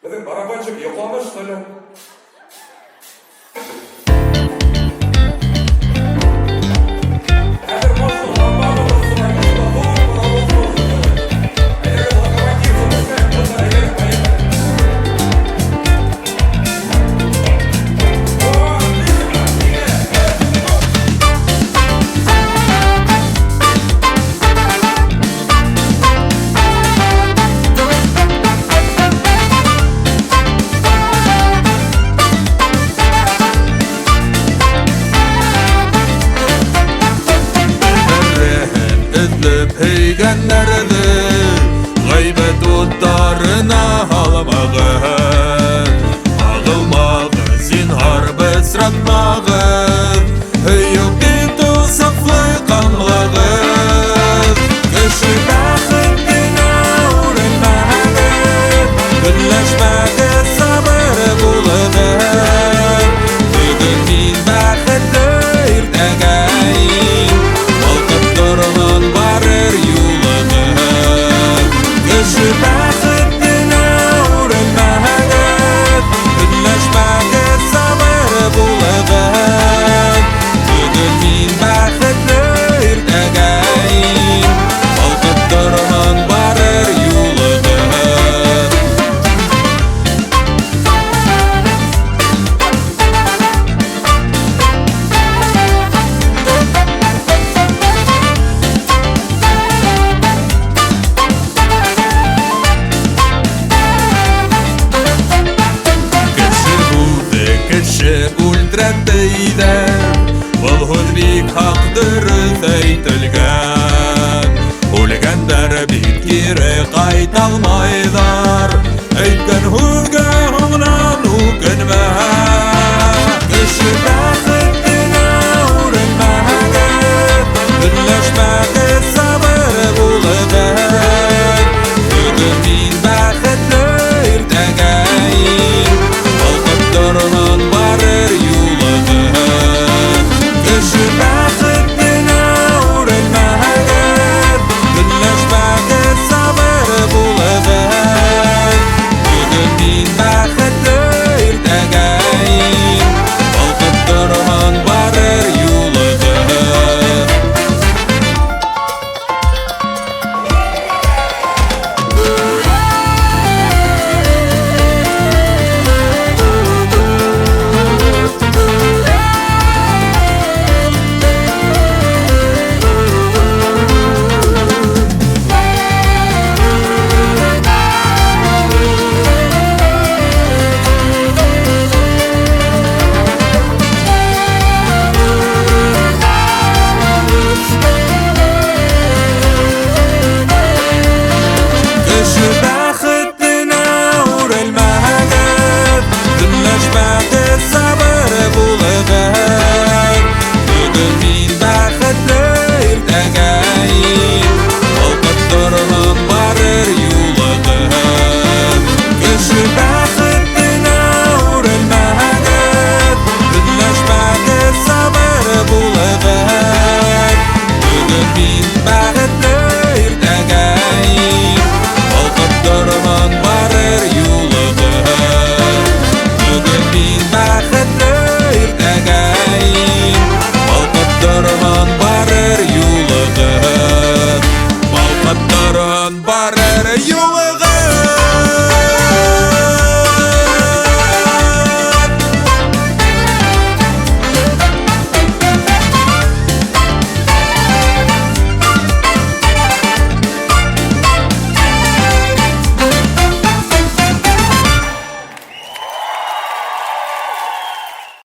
Bizim barabacık yoklamış sana. Peygenlerdi gaybet otlarına halamağı Ağılmağı zinhar besratmağı Hüyük ditu saflı kanlağı Kişi bəxtine uğramağı Gülleşmeğe sabır bulağı Bugün min bəxtli irtegayim Balkıp durulan varır Kişi bəxtine uğramağı Gülleşmeğe sabır bulağı Bugün min bəxtli irtegayim Balkıp durulan varır yulağı Ультратейді Бұл бик хақтыр сөйтілген Өлгендер бит кері қайталмайдар